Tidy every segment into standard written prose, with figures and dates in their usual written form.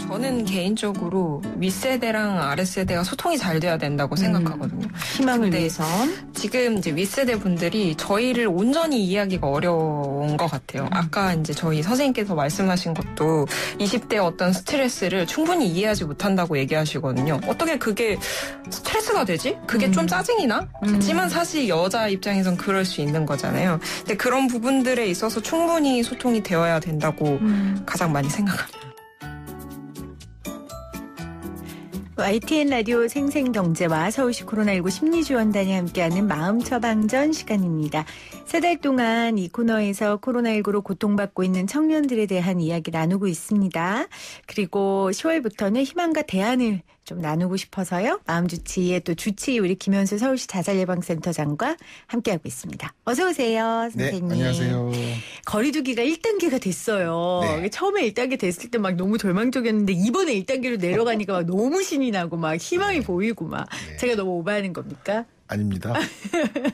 저는 개인적으로 윗세대랑 아랫세대가 소통이 잘 돼야 된다고 생각하거든요. 희망을 위해서. 지금 이제 윗세대 분들이 저희를 온전히 이해하기가 어려운 것 같아요. 아까 이제 저희 선생님께서 말씀하신 것도 20대 어떤 스트레스를 충분히 이해하지 못한다고 얘기하시거든요. 어떻게 그게 스트레스가 되지? 그게 좀 짜증이 나? 하지만 사실 여자 입장에선 그럴 수 있는 거잖아요. 근데 그런 부분들에 있어서 충분히 소통이 되어야 된다고 가장 많이 생각합니다. YTN 라디오 생생경제와 서울시 코로나19 심리지원단이 함께하는 마음 처방전 시간입니다. 3달 동안 이 코너에서 코로나19로 고통받고 있는 청년들에 대한 이야기 나누고 있습니다. 그리고 10월부터는 희망과 대안을 좀 나누고 싶어서요. 마음주치의 또 주치 우리 김현수 서울시 자살예방센터장과 함께하고 있습니다. 어서 오세요, 선생님. 네, 안녕하세요. 거리두기가 1단계가 됐어요. 네. 처음에 1단계 됐을 때 막 너무 절망적이었는데 이번에 1단계로 내려가니까 막 너무 신이 나고 막 희망이 보이고 막 제가 너무 오버하는 겁니까? 아닙니다.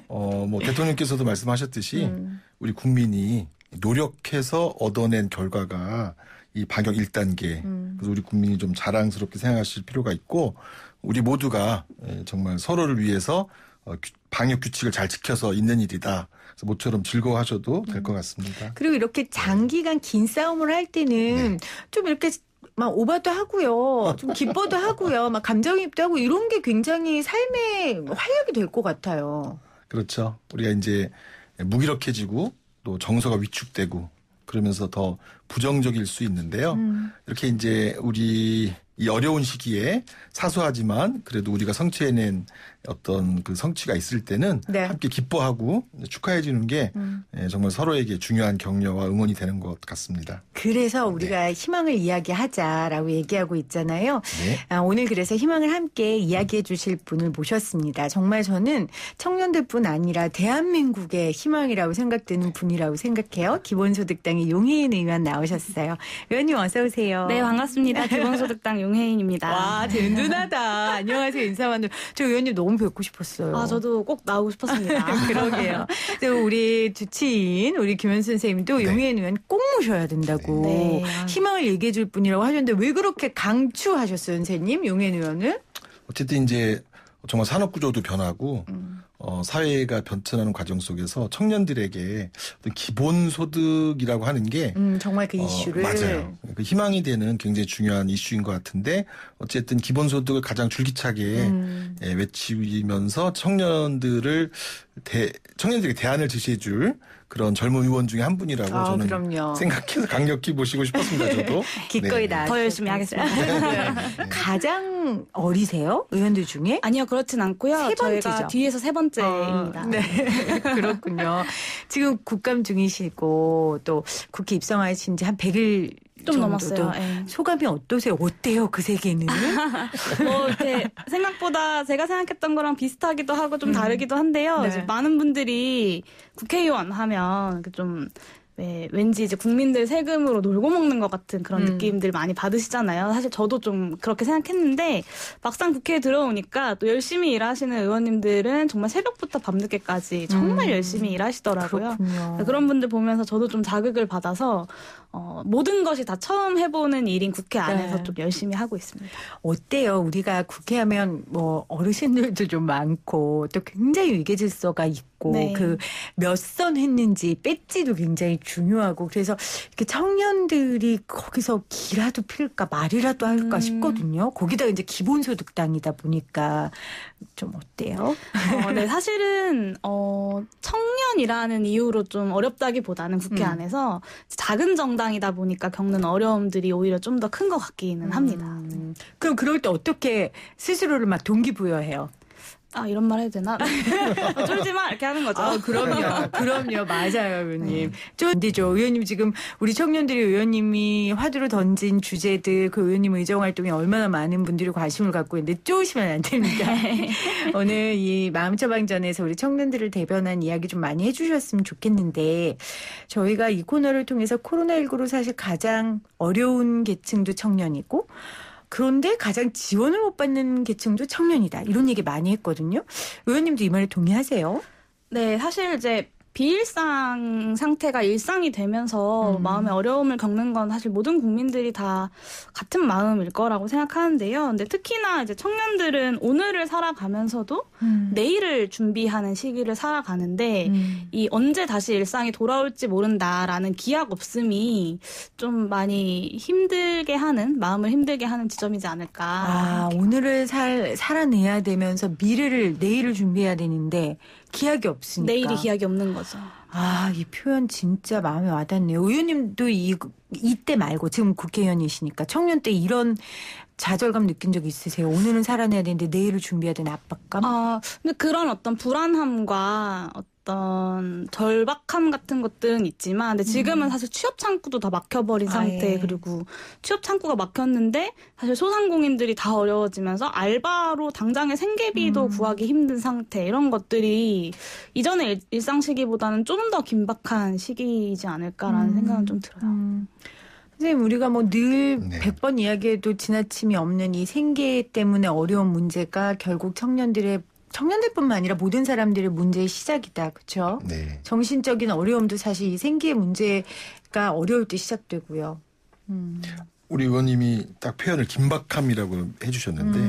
뭐 대통령께서도 말씀하셨듯이 우리 국민이 노력해서 얻어낸 결과가 이 방역 1단계. 그래서 우리 국민이 좀 자랑스럽게 생각하실 필요가 있고 우리 모두가 정말 서로를 위해서 방역 규칙을 잘 지켜서 있는 일이다. 그래서 모처럼 즐거워하셔도 될 것 같습니다. 그리고 이렇게 장기간 긴 싸움을 할 때는 좀 이렇게 막 오바도 하고요. 좀 기뻐도 하고요. 막 감정이입도 하고 이런 게 굉장히 삶의 활력이 될 것 같아요. 그렇죠. 우리가 이제 무기력해지고 또 정서가 위축되고 그러면서 더 부정적일 수 있는데요. 이렇게 이제 우리 이 어려운 시기에 사소하지만 그래도 우리가 성취해낸 어떤 그 성취가 있을 때는 함께 기뻐하고 축하해 주는 게 정말 서로에게 중요한 격려와 응원이 되는 것 같습니다. 그래서 우리가 희망을 이야기하자라고 얘기하고 있잖아요. 오늘 그래서 희망을 함께 이야기해 주실 분을 모셨습니다. 정말 저는 청년들뿐 아니라 대한민국의 희망이라고 생각되는 분이라고 생각해요. 기본소득당의 용혜인 의원 나오셨어요. 의원님 어서 오세요. 네, 반갑습니다. 기본소득당 용혜인입니다. 와, 든든하다. 안녕하세요. 인사만들. 저 의원님 너무 뵙고 싶었어요. 아, 저도 꼭 나오고 싶었습니다. 그러게요. 우리 주치인 우리 김현수 선생님도 용혜인 의원 꼭 모셔야 된다고 희망을 얘기해 줄 분이라고 하셨는데 왜 그렇게 강추하셨어요, 선생님? 용혜인 의원을? 어쨌든 이제 정말 산업구조도 변하고 사회가 변천하는 과정 속에서 청년들에게 어떤 기본소득이라고 하는 게 정말 그 이슈를 맞아요. 그 희망이 되는 굉장히 중요한 이슈인 것 같은데 어쨌든 기본소득을 가장 줄기차게 외치면서 청년들에게 대안을 제시해줄 그런 젊은 의원 중에 한 분이라고 저는 생각해서 강력히 모시고 싶었습니다. 저도. 기꺼이 나와서. 더 열심히 하겠습니다. 가장 어리세요? 의원들 중에? 아니요. 그렇진 않고요. 세 번째죠. 저희가 뒤에서 세 번째입니다. 네. 그렇군요. 지금 국감 중이시고 또 국회 입성하신 지 한 100일 좀 넘었어요. 소감이 어떠세요? 어때요? 그 세계는? 뭐 이렇게 생각보다 제가 생각했던 거랑 비슷하기도 하고 좀 다르기도 한데요. 이제 많은 분들이 국회의원 하면 좀 왠지 이제 국민들 세금으로 놀고 먹는 것 같은 그런 느낌들 많이 받으시잖아요. 사실 저도 좀 그렇게 생각했는데 막상 국회에 들어오니까 또 열심히 일하시는 의원님들은 정말 새벽부터 밤늦게까지 정말 열심히 일하시더라고요. 그런 분들 보면서 저도 좀 자극을 받아서 모든 것이 다 처음 해보는 일인 국회 안에서 좀 열심히 하고 있습니다. 어때요? 우리가 국회하면 뭐 어르신들도 좀 많고 또 굉장히 위계질서가 있고 그 몇 선 했는지 배지도 굉장히 중요하고 그래서 이렇게 청년들이 거기서 기라도 필까 말이라도 할까 싶거든요. 거기다 이제 기본소득당이다 보니까 좀 어때요? 네, 사실은 청년이라는 이유로 좀 어렵다기보다는 국회 안에서 작은 정당이다 보니까 겪는 어려움들이 오히려 좀 더 큰 것 같기는 합니다. 그럼 그럴 때 어떻게 스스로를 막 동기부여해요? 아, 이런 말 해도 되나? 쫄지 마! 이렇게 하는 거죠. 그럼요. 맞아요, 의원님. 쫄디죠. 의원님 지금 우리 청년들이 의원님이 화두로 던진 주제들 그 의원님 의정활동에 얼마나 많은 분들이 관심을 갖고 있는데 쪼시면 안 됩니다. 오늘 이 마음처방전에서 우리 청년들을 대변한 이야기 좀 많이 해주셨으면 좋겠는데 저희가 이 코너를 통해서 코로나19로 사실 가장 어려운 계층도 청년이고 그런데 가장 지원을 못 받는 계층도 청년이다. 이런 얘기 많이 했거든요. 의원님도 이 말에 동의하세요? 네, 사실 이제 비일상 상태가 일상이 되면서 마음의 어려움을 겪는 건 사실 모든 국민들이 다 같은 마음일 거라고 생각하는데요. 근데 특히나 이제 청년들은 오늘을 살아가면서도 내일을 준비하는 시기를 살아가는데 이 언제 다시 일상이 돌아올지 모른다라는 기약 없음이 좀 많이 힘들게 하는, 마음을 힘들게 하는 지점이지 않을까. 아, 오늘을 살아내야 되면서 내일을 준비해야 되는데 기약이 없으니까. 내일이 기약이 없는 거죠. 아, 이 표현 진짜 마음에 와닿네요. 의원님도 이때 말고 지금 국회의원이시니까 청년 때 이런 좌절감 느낀 적 있으세요? 오늘은 살아내야 되는데 내일을 준비해야 되는 압박감? 근데 그런 어떤 불안함과 어떤 절박함 같은 것들은 있지만, 근데 지금은 사실 취업 창구도 다 막혀버린 상태. 예. 그리고 취업 창구가 막혔는데 사실 소상공인들이 다 어려워지면서 알바로 당장의 생계비도 구하기 힘든 상태. 이런 것들이 이전의 일상 시기보다는 좀 더 긴박한 시기이지 않을까라는 생각은 좀 들어요. 선생님, 우리가 뭐 늘 네. 100번 이야기해도 지나침이 없는 이 생계 때문에 어려운 문제가 결국 청년들뿐만 아니라 모든 사람들의 문제의 시작이다. 그렇죠? 네. 정신적인 어려움도 사실 이 생계의 문제가 어려울 때 시작되고요. 우리 의원님이 딱 표현을 긴박함이라고 해주셨는데,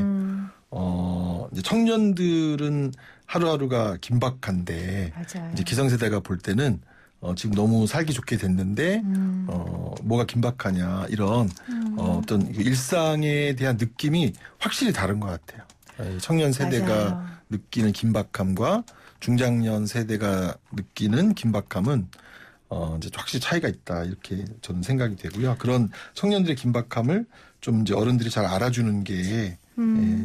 이제 청년들은 하루하루가 긴박한데, 맞아요. 이제 기성세대가 볼 때는 지금 너무 살기 좋게 됐는데, 뭐가 긴박하냐, 이런 어떤 일상에 대한 느낌이 확실히 다른 것 같아요. 청년 세대가 맞아요. 느끼는 긴박함과 중장년 세대가 느끼는 긴박함은 이제 확실히 차이가 있다, 이렇게 저는 생각이 되고요. 그런 청년들의 긴박함을 좀 이제 어른들이 잘 알아주는 게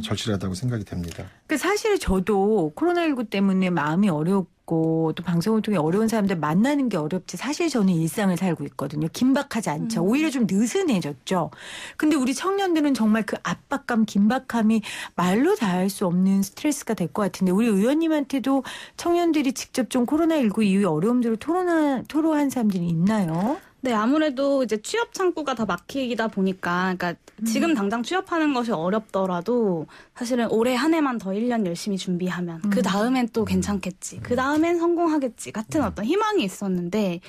절실하다고 생각이 됩니다. 그 사실 저도 코로나19 때문에 마음이 어렵고 또 방송을 통해 어려운 사람들 만나는 게 어렵지, 사실 저는 일상을 살고 있거든요. 긴박하지 않죠. 오히려 좀 느슨해졌죠. 근데 우리 청년들은 정말 그 압박감, 긴박함이 말로 다 할 수 없는 스트레스가 될 것 같은데, 우리 의원님한테도 청년들이 직접 좀 코로나19 이후의 어려움들을 토로한 사람들이 있나요? 네, 아무래도 이제 취업 창구가 다 막히다 보니까, 그러니까 지금 당장 취업하는 것이 어렵더라도 사실은 올해 한 해만 더 1년 열심히 준비하면 그 다음엔 또 괜찮겠지, 그 다음엔 성공하겠지 같은 어떤 희망이 있었는데,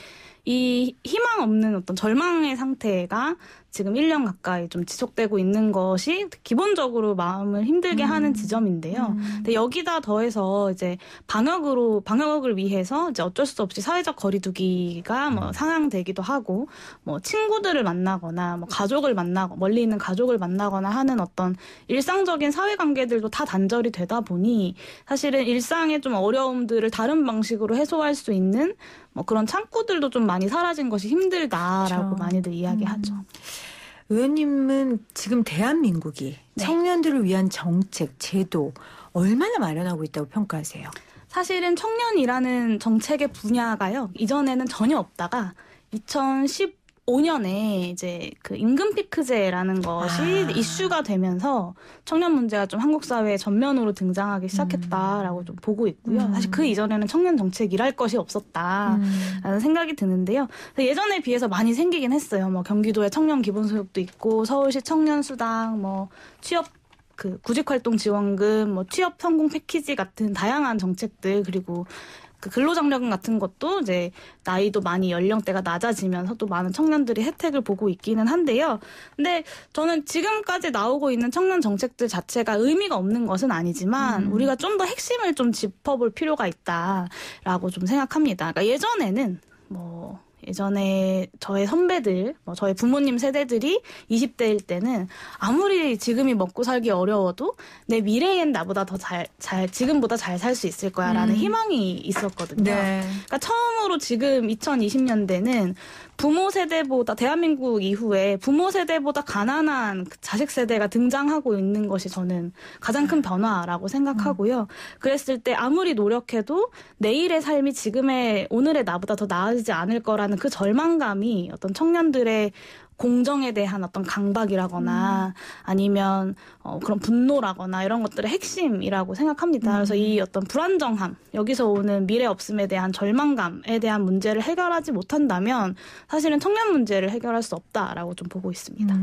이 희망 없는 어떤 절망의 상태가 지금 1년 가까이 좀 지속되고 있는 것이 기본적으로 마음을 힘들게 하는 지점인데요. 근데 여기다 더해서 이제 방역을 위해서 이제 어쩔 수 없이 사회적 거리두기가 뭐 상향되기도 하고, 뭐 친구들을 만나거나 뭐 가족을 만나고 멀리 있는 가족을 만나거나 하는 어떤 일상적인 사회 관계들도 다 단절이 되다 보니 사실은 일상의 좀 어려움들을 다른 방식으로 해소할 수 있는 뭐 그런 창구들도 좀 많이 사라진 것이 힘들다라고 그렇죠. 많이들 이야기하죠. 의원님은 지금 대한민국이 네. 청년들을 위한 정책, 제도 얼마나 마련하고 있다고 평가하세요? 사실은 청년이라는 정책의 분야가요, 이전에는 전혀 없다가 2015년에 이제 그 임금 피크제라는 것이 이슈가 되면서 청년 문제가 좀 한국 사회에 전면으로 등장하기 시작했다라고 좀 보고 있고요. 사실 그 이전에는 청년 정책이랄 것이 없었다라는 생각이 드는데요. 예전에 비해서 많이 생기긴 했어요. 뭐 경기도에 청년 기본소득도 있고, 서울시 청년 수당, 뭐 취업 구직활동 지원금, 뭐 취업 성공 패키지 같은 다양한 정책들, 그리고 그 근로장려금 같은 것도 이제 나이도 많이 연령대가 낮아지면서 또 많은 청년들이 혜택을 보고 있기는 한데요. 근데 저는 지금까지 나오고 있는 청년 정책들 자체가 의미가 없는 것은 아니지만 우리가 좀 더 핵심을 좀 짚어볼 필요가 있다라고 좀 생각합니다. 그러니까 예전에 저의 선배들, 저의 부모님 세대들이 20대일 때는 아무리 지금이 먹고 살기 어려워도 내 미래엔 나보다 더 지금보다 잘 살 수 있을 거야라는 희망이 있었거든요. 네. 그러니까 처음으로 지금 2020년대는 부모 세대보다, 대한민국 이후에 부모 세대보다 가난한 자식 세대가 등장하고 있는 것이 저는 가장 큰 변화라고 생각하고요. 그랬을 때 아무리 노력해도 내일의 삶이 오늘의 나보다 더 나아지지 않을 거라는 그 절망감이 어떤 청년들의 공정에 대한 어떤 강박이라거나 아니면 그런 분노라거나 이런 것들의 핵심이라고 생각합니다. 그래서 이 어떤 불안정함, 여기서 오는 미래 없음에 대한 절망감에 대한 문제를 해결하지 못한다면 사실은 청년 문제를 해결할 수 없다라고 좀 보고 있습니다.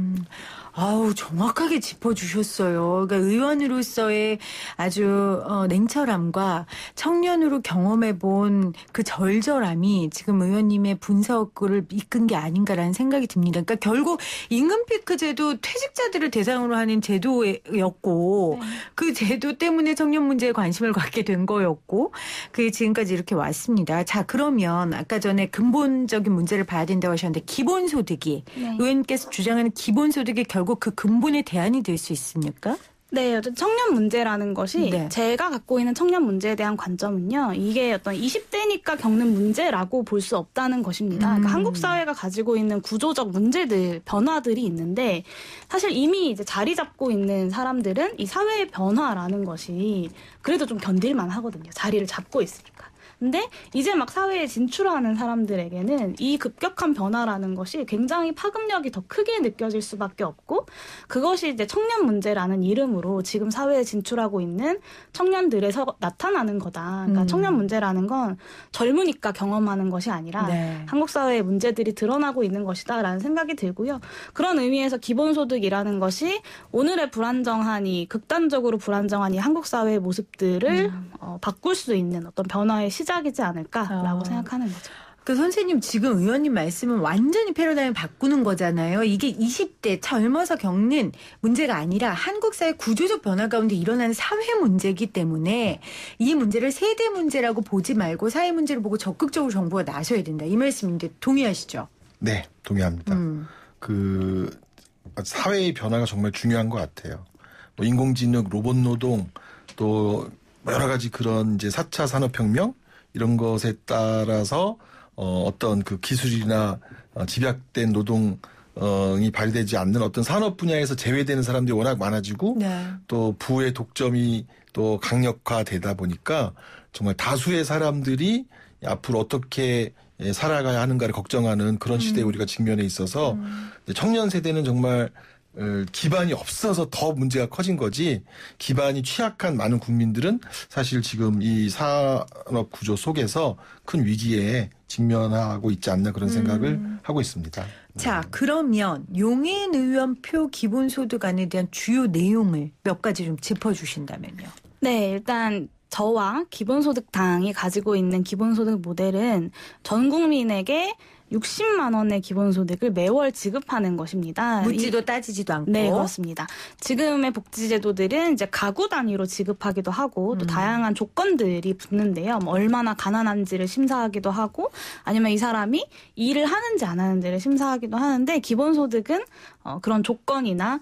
아우, 정확하게 짚어주셨어요. 그러니까 의원으로서의 아주 냉철함과 청년으로 경험해본 그 절절함이 지금 의원님의 분석을 이끈 게 아닌가라는 생각이 듭니다. 그러니까 결국 임금 피크 제도 퇴직자들을 대상으로 하는 제도였고 그 제도 때문에 청년 문제에 관심을 갖게 된 거였고 그게 지금까지 이렇게 왔습니다. 자, 그러면 아까 전에 근본적인 문제를 봐야 된다고 하셨는데 기본소득이 의원님께서 주장하는 기본소득이 결국 그 근본의 대안이 될 수 있습니까? 네, 청년 문제라는 것이 제가 갖고 있는 청년 문제에 대한 관점은요. 이게 어떤 20대니까 겪는 문제라고 볼 수 없다는 것입니다. 그러니까 한국 사회가 가지고 있는 구조적 문제들, 변화들이 있는데 사실 이미 이제 자리 잡고 있는 사람들은 이 사회의 변화라는 것이 그래도 좀 견딜만 하거든요. 자리를 잡고 있으니까. 근데 이제 막 사회에 진출하는 사람들에게는 이 급격한 변화라는 것이 굉장히 파급력이 더 크게 느껴질 수밖에 없고 그것이 이제 청년 문제라는 이름으로 지금 사회에 진출하고 있는 청년들에서 나타나는 거다. 그러니까 청년 문제라는 건 젊으니까 경험하는 것이 아니라 한국 사회의 문제들이 드러나고 있는 것이다라는 생각이 들고요. 그런 의미에서 기본소득이라는 것이 오늘의 불안정하니 극단적으로 불안정한 이 한국 사회의 모습들을 바꿀 수 있는 어떤 변화의 시작이지 않을까라고 생각하는 거죠. 그 선생님 지금 의원님 말씀은 완전히 패러다임을 바꾸는 거잖아요. 이게 20대 젊어서 겪는 문제가 아니라 한국 사회 구조적 변화 가운데 일어나는 사회 문제이기 때문에 이 문제를 세대 문제라고 보지 말고 사회 문제를 보고 적극적으로 정부가 나서야 된다. 이 말씀인데 동의하시죠? 네, 동의합니다. 그 사회의 변화가 정말 중요한 것 같아요. 뭐 인공지능, 로봇 노동 또 여러 가지 그런 이제 4차 산업혁명 이런 것에 따라서 어떤 그 기술이나 집약된 노동이 발휘되지 않는 어떤 산업 분야에서 제외되는 사람들이 워낙 많아지고 또 부의 독점이 또 강력화되다 보니까 정말 다수의 사람들이 앞으로 어떻게 살아가야 하는가를 걱정하는 그런 시대에 우리가 직면해 있어서 청년 세대는 정말 기반이 없어서 더 문제가 커진 거지 기반이 취약한 많은 국민들은 사실 지금 이 산업 구조 속에서 큰 위기에 직면하고 있지 않나 그런 생각을 하고 있습니다. 자, 그러면 용인 의원표 기본소득안에 대한 주요 내용을 몇 가지 좀 짚어주신다면요. 네, 일단 저와 기본소득당이 가지고 있는 기본소득 모델은 전 국민에게 60만 원의 기본소득을 매월 지급하는 것입니다. 묻지도 따지지도 않고. 네, 그렇습니다. 지금의 복지제도들은 이제 가구 단위로 지급하기도 하고 또 다양한 조건들이 붙는데요. 뭐 얼마나 가난한지를 심사하기도 하고 아니면 이 사람이 일을 하는지 안 하는지를 심사하기도 하는데 기본소득은 그런 조건이나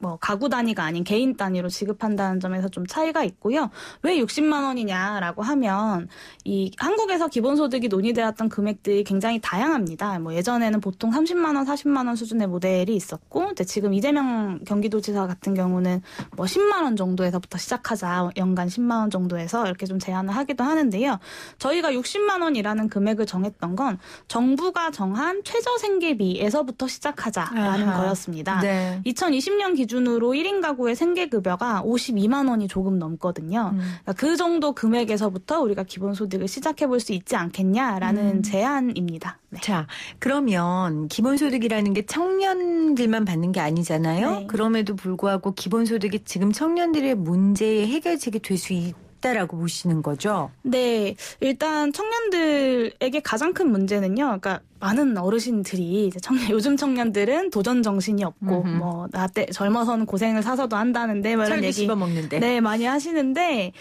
뭐 가구 단위가 아닌 개인 단위로 지급한다는 점에서 좀 차이가 있고요. 왜 60만 원이냐라고 하면 이 한국에서 기본소득이 논의되었던 금액들이 굉장히 다양합니다. 뭐 예전에는 보통 30만 원, 40만 원 수준의 모델이 있었고 지금 이재명 경기도지사 같은 경우는 뭐 10만 원 정도에서부터 시작하자 연간 10만 원 정도에서 이렇게 좀 제안을 하기도 하는데요. 저희가 60만 원이라는 금액을 정했던 건 정부가 정한 최저생계비에서부터 시작하자라는 거였습니다. 네. 2020년 기준으로 1인 가구의 생계급여가 52만 원이 조금 넘거든요. 그러니까 그 정도 금액에서부터 우리가 기본소득을 시작해볼 수 있지 않겠냐라는 제안입니다. 네. 자, 그러면 기본소득이라는 게 청년들만 받는 게 아니잖아요. 네. 그럼에도 불구하고 기본소득이 지금 청년들의 문제의 해결책이 될 수 있다라고 보시는 거죠? 네. 일단 청년들에게 가장 큰 문제는요. 그러니까 많은 어르신들이 이제 요즘 청년들은 도전 정신이 없고 뭐 나 때 젊어서는 고생을 사서도 한다는데 뭐 이런 얘기 씹어먹는데. 네, 많이 하시는데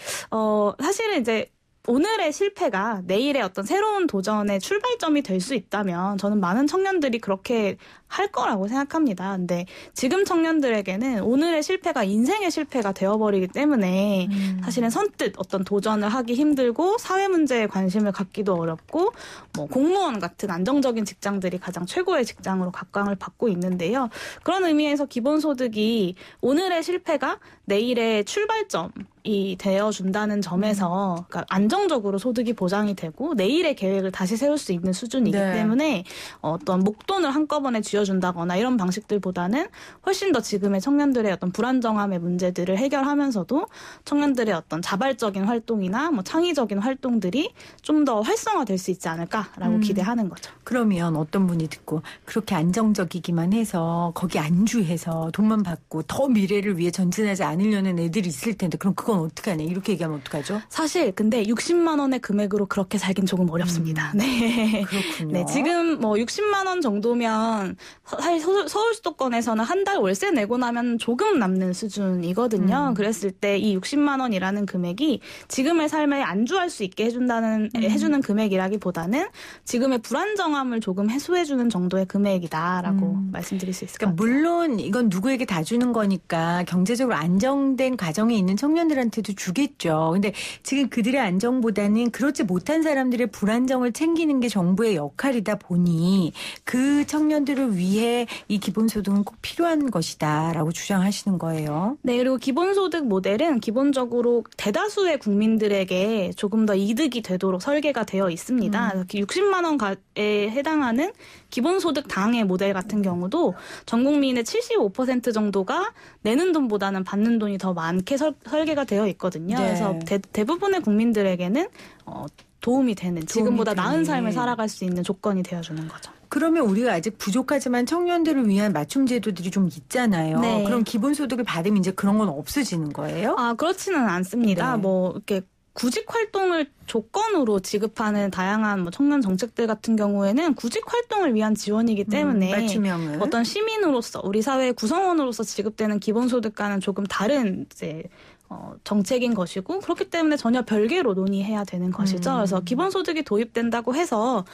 사실은 이제 오늘의 실패가 내일의 어떤 새로운 도전의 출발점이 될 수 있다면 저는 많은 청년들이 그렇게 할 거라고 생각합니다. 근데 지금 청년들에게는 오늘의 실패가 인생의 실패가 되어버리기 때문에 사실은 선뜻 어떤 도전을 하기 힘들고 사회 문제에 관심을 갖기도 어렵고 뭐 공무원 같은 안정적인 직장들이 가장 최고의 직장으로 각광을 받고 있는데요. 그런 의미에서 기본소득이 오늘의 실패가 내일의 출발점이 이 되어준다는 점에서 그러니까 안정적으로 소득이 보장이 되고 내일의 계획을 다시 세울 수 있는 수준이기 네. 때문에 어떤 목돈을 한꺼번에 쥐어준다거나 이런 방식들보다는 훨씬 더 지금의 청년들의 어떤 불안정함의 문제들을 해결하면서도 청년들의 어떤 자발적인 활동이나 뭐 창의적인 활동들이 좀 더 활성화될 수 있지 않을까라고 기대하는 거죠. 그러면 어떤 분이 듣고 그렇게 안정적이기만 해서 거기 안주해서 돈만 받고 더 미래를 위해 전진하지 않으려는 애들이 있을 텐데 그럼 그건 어떡하냐 이렇게 얘기하면 어떡하죠? 사실 근데 60만 원의 금액으로 그렇게 살긴 조금 어렵습니다. 네. 그렇군요. 네, 지금 뭐 60만 원 정도면 사실 서울 수도권에서는 한 달 월세 내고 나면 조금 남는 수준이거든요. 그랬을 때 이 60만 원이라는 금액이 지금의 삶에 안주할 수 있게 해주는 금액이라기보다는 지금의 불안정함을 조금 해소해주는 정도의 금액이다라고 말씀드릴 수 있을 것 그러니까 같아요. 물론 이건 누구에게 다 주는 거니까 경제적으로 안정된 가정에 있는 청년들한테도 주겠죠. 근데 지금 그들의 안정보다는 그렇지 못한 사람들의 불안정을 챙기는 게 정부의 역할이다 보니 그 청년들을 위해 이 기본소득은 꼭 필요한 것이다라고 주장하시는 거예요. 네, 그리고 기본소득 모델은 기본적으로 대다수의 국민들에게 조금 더 이득이 되도록 설계가 되어 있습니다. 60만 원에 해당하는 기본소득 당의 모델 같은 경우도 전 국민의 75% 정도가 내는 돈보다는 받는 돈이 더 많게 설계가 되어 있거든요. 네. 그래서 대부분의 국민들에게는 도움이 되는 지금보다 나은 삶을 살아갈 수 있는 조건이 되어주는 거죠. 그러면 우리가 아직 부족하지만 청년들을 위한 맞춤 제도들이 좀 있잖아요. 네. 그럼 기본소득을 받으면 이제 그런 건 없어지는 거예요? 아, 그렇지는 않습니다. 네. 뭐 이렇게 구직 활동을 조건으로 지급하는 다양한 뭐 청년 정책들 같은 경우에는 구직 활동을 위한 지원이기 때문에 맞춤형은 어떤 시민으로서 우리 사회의 구성원으로서 지급되는 기본소득과는 조금 다른 이제 정책인 것이고 그렇기 때문에 전혀 별개로 논의해야 되는 것이죠. 그래서 기본소득이 도입된다고 해서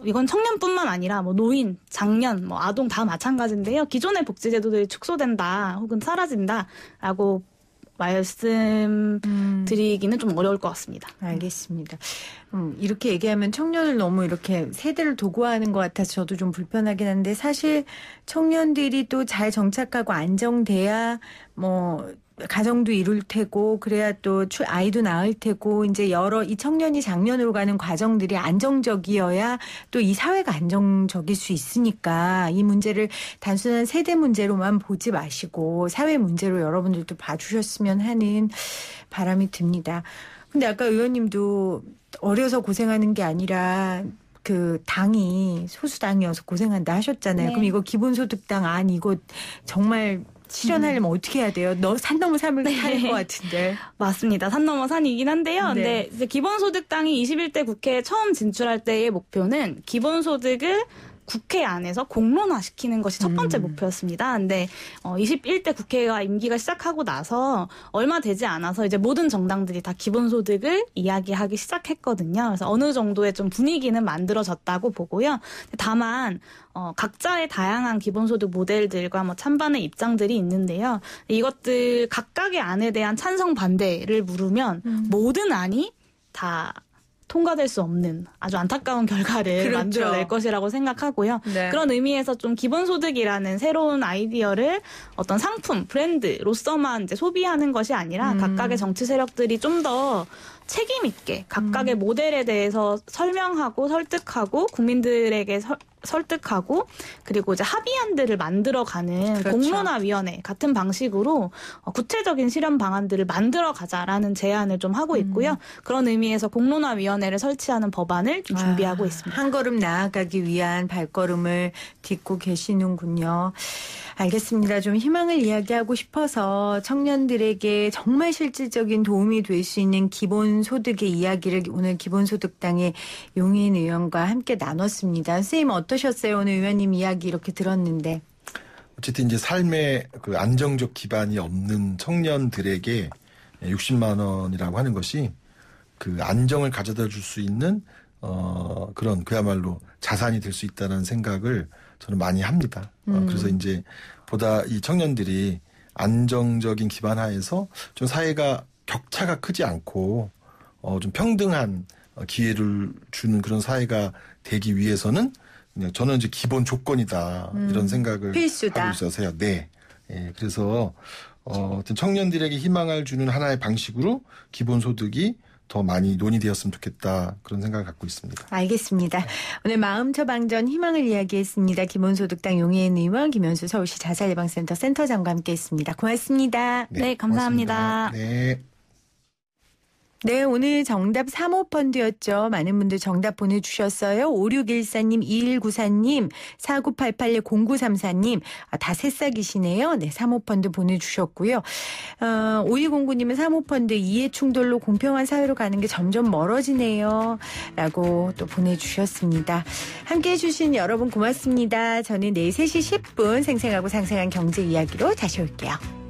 이건 청년뿐만 아니라 뭐 노인, 장년, 뭐 아동 다 마찬가지인데요. 기존의 복지제도들이 축소된다 혹은 사라진다라고 말씀드리기는 좀 어려울 것 같습니다. 알겠습니다. 이렇게 얘기하면 청년을 너무 이렇게 세대를 도구화하는 것 같아서 저도 좀 불편하긴 한데 사실 청년들이 또 잘 정착하고 안정돼야 뭐 가정도 이룰 테고 그래야 또 아이도 낳을 테고 이제 이 청년이 장년으로 가는 과정들이 안정적이어야 또 이 사회가 안정적일 수 있으니까 이 문제를 단순한 세대 문제로만 보지 마시고 사회 문제로 여러분들도 봐주셨으면 하는 바람이 듭니다. 근데 아까 의원님도 어려서 고생하는 게 아니라 그 당이 소수당이어서 고생한다 하셨잖아요. 네. 그럼 이거 기본소득당 이거 정말 실현하려면 어떻게 해야 돼요? 산 넘어 산을 타는 것 같은데. 맞습니다. 산 넘어 산이긴 한데요. 네. 근데 이제 기본소득당이 21대 국회에 처음 진출할 때의 목표는 기본소득을 국회 안에서 공론화시키는 것이 첫 번째 목표였습니다. 근데 21대 국회가 임기가 시작하고 나서 얼마 되지 않아서 이제 모든 정당들이 다 기본소득을 이야기하기 시작했거든요. 그래서 어느 정도의 좀 분위기는 만들어졌다고 보고요. 다만 각자의 다양한 기본소득 모델들과 뭐 찬반의 입장들이 있는데요. 이것들 각각의 안에 대한 찬성 반대를 물으면 모든 안이 다 통과될 수 없는 아주 안타까운 결과를 그렇죠. 만들어낼 것이라고 생각하고요. 네. 그런 의미에서 좀 기본소득이라는 새로운 아이디어를 어떤 상품, 브랜드로서만 이제 소비하는 것이 아니라 각각의 정치 세력들이 좀 더 책임 있게 각각의 모델에 대해서 설명하고 설득하고 국민들에게 설득하고 그리고 이제 합의안들을 만들어가는 그렇죠. 공론화위원회 같은 방식으로 구체적인 실현 방안들을 만들어가자라는 제안을 좀 하고 있고요. 그런 의미에서 공론화위원회를 설치하는 법안을 좀 준비하고 있습니다. 한 걸음 나아가기 위한 발걸음을 딛고 계시는군요. 알겠습니다. 좀 희망을 이야기하고 싶어서 청년들에게 정말 실질적인 도움이 될 수 있는 기본소득의 이야기를 오늘 기본소득당의 용인 의원과 함께 나눴습니다. 선생님 어떠셨어요? 오늘 의원님 이야기 이렇게 들었는데. 어쨌든 이제 삶의 그 안정적 기반이 없는 청년들에게 60만 원이라고 하는 것이 그 안정을 가져다 줄 수 있는 그런 그야말로 자산이 될 수 있다는 생각을 저는 많이 합니다. 그래서 이제 보다 이 청년들이 안정적인 기반 하에서 좀 사회가 격차가 크지 않고 좀 평등한 기회를 주는 그런 사회가 되기 위해서는 그냥 저는 이제 기본 조건이다 이런 생각을 필수다. 하고 있어서요. 네. 예, 그래서 어떤 청년들에게 희망을 주는 하나의 방식으로 기본소득이 더 많이 논의되었으면 좋겠다 그런 생각을 갖고 있습니다. 알겠습니다. 오늘 마음 처방전 희망을 이야기했습니다. 기본소득당 용해인 의원, 김현수 서울시 자살예방센터 센터장과 함께했습니다. 고맙습니다. 네, 감사합니다. 고맙습니다. 네. 네, 오늘 정답 3호펀드였죠. 많은 분들 정답 보내주셨어요. 5614님, 2194님, 4988-0934님, 다 새싹이시네요. 네, 3호펀드 보내주셨고요. 5209님은 3호펀드 이해 충돌로 공평한 사회로 가는 게 점점 멀어지네요. 라고 또 보내주셨습니다. 함께해 주신 여러분 고맙습니다. 저는 내일 3시 10분 생생하고 상생한 경제 이야기로 다시 올게요.